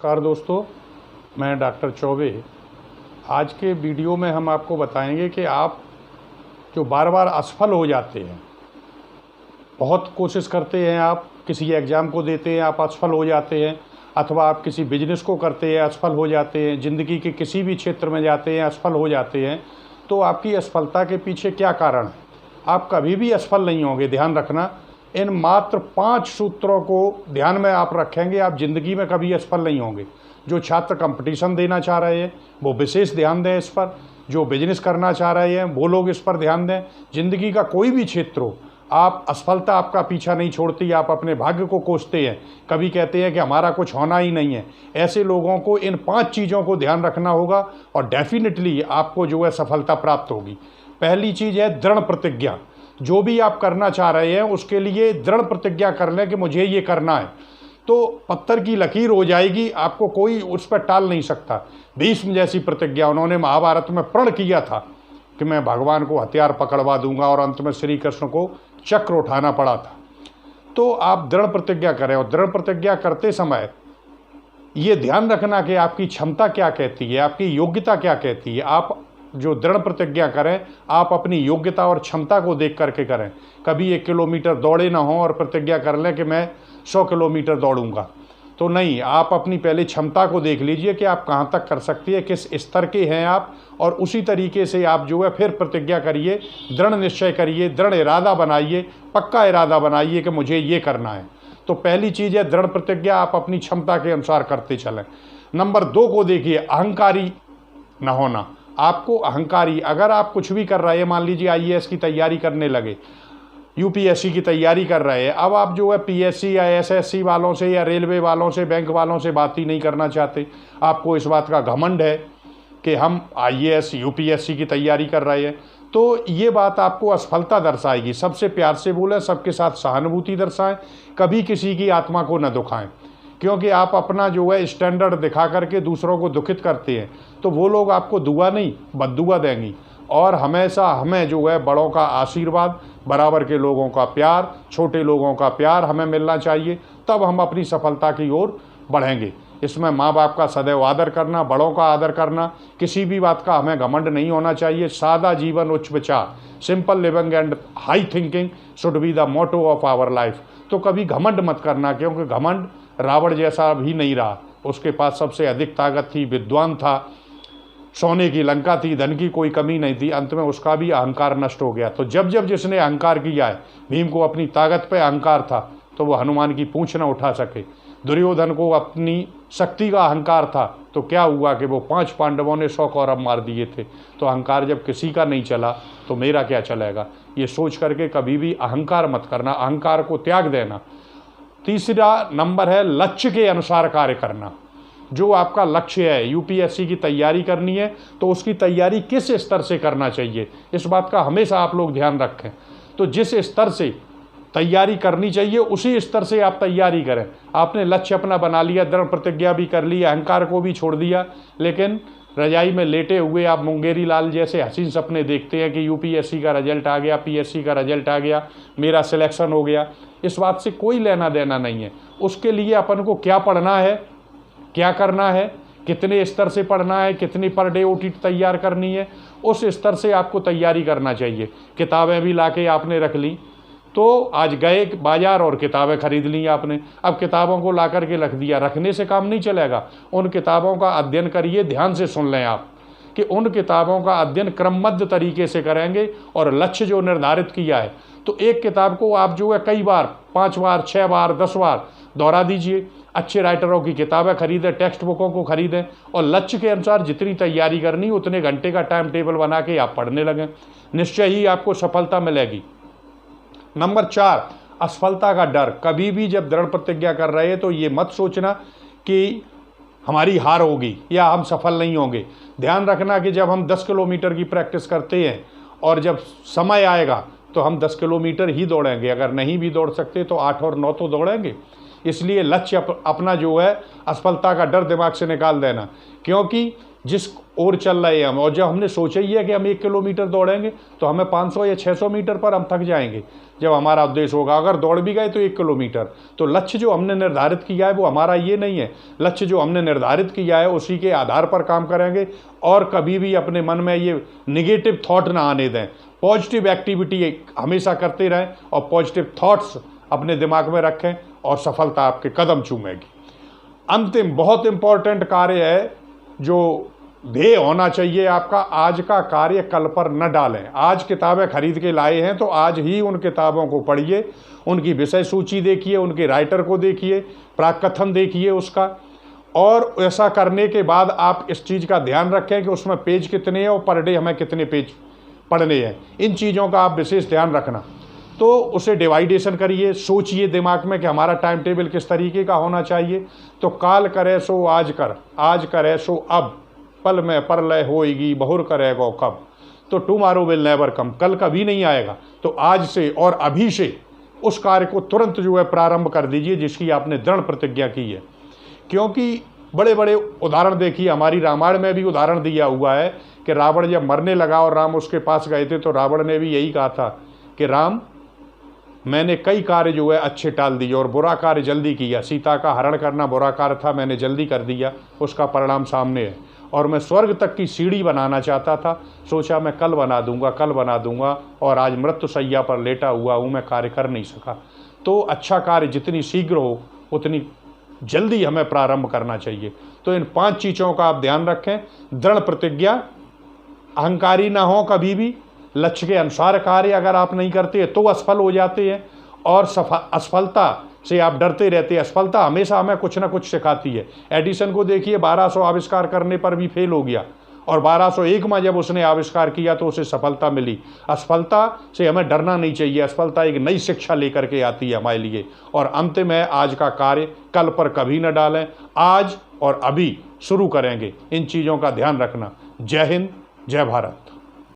नमस्कार दोस्तों, मैं डॉक्टर चौबे। आज के वीडियो में हम आपको बताएंगे कि आप जो बार बार असफल हो जाते हैं, बहुत कोशिश करते हैं, आप किसी एग्ज़ाम को देते हैं, आप असफल हो जाते हैं, अथवा आप किसी बिजनेस को करते हैं, असफल हो जाते हैं, ज़िंदगी के किसी भी क्षेत्र में जाते हैं, असफल हो जाते हैं, तो आपकी असफलता के पीछे क्या कारण है? आप कभी भी असफल नहीं होंगे, ध्यान रखना। इन मात्र 5 सूत्रों को ध्यान में आप रखेंगे, आप ज़िंदगी में कभी असफल नहीं होंगे। जो छात्र कंपटीशन देना चाह रहे हैं वो विशेष ध्यान दें इस पर, जो बिजनेस करना चाह रहे हैं वो लोग इस पर ध्यान दें। ज़िंदगी का कोई भी क्षेत्र हो, आप असफलता आपका पीछा नहीं छोड़ती, आप अपने भाग्य को कोसते हैं, कभी कहते हैं कि हमारा कुछ होना ही नहीं है। ऐसे लोगों को इन 5 चीज़ों को ध्यान रखना होगा और डेफिनेटली आपको जो है सफलता प्राप्त होगी। पहली चीज़ है दृढ़ प्रतिज्ञा। जो भी आप करना चाह रहे हैं उसके लिए दृढ़ प्रतिज्ञा कर लें कि मुझे ये करना है, तो पत्थर की लकीर हो जाएगी, आपको कोई उस पर टाल नहीं सकता। भीष्म जैसी प्रतिज्ञा उन्होंने महाभारत में प्रण किया था कि मैं भगवान को हथियार पकड़वा दूंगा, और अंत में श्री कृष्ण को चक्र उठाना पड़ा था। तो आप दृढ़ प्रतिज्ञा करें, और दृढ़ प्रतिज्ञा करते समय ये ध्यान रखना कि आपकी क्षमता क्या कहती है, आपकी योग्यता क्या कहती है। आप जो दृढ़ प्रतिज्ञा करें, आप अपनी योग्यता और क्षमता को देख करके करें। कभी 1 किलोमीटर दौड़े ना हों और प्रतिज्ञा कर लें कि मैं 100 किलोमीटर दौड़ूंगा, तो नहीं। आप अपनी पहले क्षमता को देख लीजिए कि आप कहाँ तक कर सकती है, किस स्तर के हैं आप, और उसी तरीके से आप जो है फिर प्रतिज्ञा करिए, दृढ़ निश्चय करिए, दृढ़ इरादा बनाइए, पक्का इरादा बनाइए कि मुझे ये करना है। तो पहली चीज़ है दृढ़ प्रतिज्ञा, आप अपनी क्षमता के अनुसार करते चलें। नंबर 2 को देखिए, अहंकारी न होना। आपको अहंकारी, अगर आप कुछ भी कर रहे हैं, मान लीजिए IAS की तैयारी करने लगे, UPSC की तैयारी कर रहे हैं, अब आप जो है PSC या SSC वालों से या रेलवे वालों से, बैंक वालों से बात ही नहीं करना चाहते, आपको इस बात का घमंड है कि हम IAS UPSC की तैयारी कर रहे हैं, तो ये बात आपको असफलता दर्शाएगी। सबसे प्यार से बोलें, सबके साथ सहानुभूति दर्शाएं, कभी किसी की आत्मा को न दुखाएं, क्योंकि आप अपना जो है स्टैंडर्ड दिखा करके दूसरों को दुखित करते हैं, तो वो लोग आपको दुआ नहीं बद्दुआ देंगी। और हमेशा हमें जो है बड़ों का आशीर्वाद, बराबर के लोगों का प्यार, छोटे लोगों का प्यार हमें मिलना चाहिए, तब हम अपनी सफलता की ओर बढ़ेंगे। इसमें माँ बाप का सदैव आदर करना, बड़ों का आदर करना, किसी भी बात का हमें घमंड नहीं होना चाहिए। सादा जीवन, उच्च विचार, simple living and high thinking should be the motto of our life. तो कभी घमंड मत करना, क्योंकि घमंड रावण जैसा भी नहीं रहा, उसके पास सबसे अधिक ताकत थी, विद्वान था, सोने की लंका थी, धन की कोई कमी नहीं थी, अंत में उसका भी अहंकार नष्ट हो गया। तो जब जब जिसने अहंकार किया है, भीम को अपनी ताकत पे अहंकार था तो वो हनुमान की पूंछ न उठा सके, दुर्योधन को अपनी शक्ति का अहंकार था तो क्या हुआ कि वो 5 पांडवों ने 100 कौरव मार दिए थे। तो अहंकार जब किसी का नहीं चला तो मेरा क्या चलेगा, ये सोच करके कभी भी अहंकार मत करना, अहंकार को त्याग देना। तीसरा नंबर है लक्ष्य के अनुसार कार्य करना। जो आपका लक्ष्य है, UPSC की तैयारी करनी है, तो उसकी तैयारी किस स्तर से करना चाहिए, इस बात का हमेशा आप लोग ध्यान रखें। तो जिस स्तर से तैयारी करनी चाहिए उसी स्तर से आप तैयारी करें। आपने लक्ष्य अपना बना लिया, दृढ़ प्रतिज्ञा भी कर ली, अहंकार को भी छोड़ दिया, लेकिन रजाई में लेटे हुए आप मुंगेरी लाल जैसे हसीन सपने देखते हैं कि UPSC का रिजल्ट आ गया, PSC का रिजल्ट आ गया, मेरा सिलेक्शन हो गया। इस बात से कोई लेना देना नहीं है। उसके लिए अपन को क्या पढ़ना है, क्या करना है, कितने स्तर से पढ़ना है, कितनी पर डे OTT तैयार करनी है, उस स्तर से आपको तैयारी करना चाहिए। किताबें भी लाके आपने रख ली, तो आज गए बाजार और किताबें खरीद ली आपने, अब किताबों को ला करके रख दिया, रखने से काम नहीं चलेगा। उन किताबों का अध्ययन करिए, ध्यान से सुन लें आप कि उन किताबों का अध्ययन क्रमबद्ध तरीके से करेंगे और लक्ष्य जो निर्धारित किया है, तो एक किताब को आप जो है कई बार, 5 बार, 6 बार, 10 बार दोहरा दीजिए। अच्छे राइटरों की किताबें खरीदें, टेक्स्ट बुकों को खरीदें, और लक्ष्य के अनुसार जितनी तैयारी करनी उतने घंटे का टाइम टेबल बना के आप पढ़ने लगें, निश्चय ही आपको सफलता मिलेगी। नंबर 4, असफलता का डर। कभी भी जब दृढ़ प्रतिज्ञा कर रहे हैं तो ये मत सोचना कि हमारी हार होगी या हम सफल नहीं होंगे। ध्यान रखना कि जब हम 10 किलोमीटर की प्रैक्टिस करते हैं और जब समय आएगा तो हम 10 किलोमीटर ही दौड़ेंगे, अगर नहीं भी दौड़ सकते तो 8 और 9 तो दौड़ेंगे। इसलिए लक्ष्य अपना जो है असफलता का डर दिमाग से निकाल देना, क्योंकि जिस ओर चल रहे हैं हम, और जब हमने सोचा ही है कि हम 1 किलोमीटर दौड़ेंगे तो हमें 500 या 600 मीटर पर हम थक जाएंगे जब हमारा उद्देश्य होगा। अगर दौड़ भी गए तो 1 किलोमीटर। तो लक्ष्य जो हमने निर्धारित किया है वो हमारा ये नहीं है। लक्ष्य जो हमने निर्धारित किया है उसी के आधार पर काम करेंगे और कभी भी अपने मन में ये निगेटिव थॉट ना आने दें। पॉजिटिव एक्टिविटी हमेशा करते रहें और पॉजिटिव थॉट्स अपने दिमाग में रखें और सफलता आपके कदम चूमेगी। अंतिम बहुत इंपॉर्टेंट कार्य है जो ध्येय होना चाहिए आपका, आज का कार्य कल पर न डालें। आज किताबें खरीद के लाए हैं तो आज ही उन किताबों को पढ़िए, उनकी विषय सूची देखिए, उनके राइटर को देखिए, प्राकथन देखिए उसका, और ऐसा करने के बाद आप इस चीज़ का ध्यान रखें कि उसमें पेज कितने हैं और पर डे हमें कितने पेज पढ़ने हैं। इन चीज़ों का आप विशेष ध्यान रखना। तो उसे डिवाइडेशन करिए, सोचिए दिमाग में कि हमारा टाइम टेबल किस तरीके का होना चाहिए। तो काल करे सो आज कर, आज करे सो अब, पल में परलय होएगी बहुर करेगो कब। तो टुमारो विल नेवर कम, कल कभी नहीं आएगा। तो आज से और अभी से उस कार्य को तुरंत जो है प्रारंभ कर दीजिए जिसकी आपने दृढ़ प्रतिज्ञा की है। क्योंकि बड़े बड़े उदाहरण देखिए, हमारी रामायण में भी उदाहरण दिया हुआ है कि रावण जब मरने लगा और राम उसके पास गए थे तो रावण ने भी यही कहा था कि राम, मैंने कई कार्य जो है अच्छे टाल दिए और बुरा कार्य जल्दी किया। सीता का हरण करना बुरा कार्य था, मैंने जल्दी कर दिया, उसका परिणाम सामने है। और मैं स्वर्ग तक की सीढ़ी बनाना चाहता था, सोचा मैं कल बना दूंगा, कल बना दूंगा, और आज मृत्यु शैया पर लेटा हुआ हूँ, मैं कार्य कर नहीं सका। तो अच्छा कार्य जितनी शीघ्र हो उतनी जल्दी हमें प्रारंभ करना चाहिए। तो इन 5 चीज़ों का आप ध्यान रखें। दृढ़ प्रतिज्ञा, अहंकारी ना हो कभी भी, लक्ष्य के अनुसार कार्य अगर आप नहीं करते तो असफल हो जाते हैं, और असफलता से आप डरते रहते हैं। असफलता हमेशा हमें कुछ ना कुछ सिखाती है। एडिसन को देखिए, 1200 आविष्कार करने पर भी फेल हो गया, और 1201 में जब उसने आविष्कार किया तो उसे सफलता मिली। असफलता से हमें डरना नहीं चाहिए, असफलता एक नई शिक्षा लेकर के आती है हमारे लिए। और अंतिम है, आज का कार्य कल पर कभी न डालें, आज और अभी शुरू करेंगे। इन चीज़ों का ध्यान रखना। जय हिंद, जय भारत।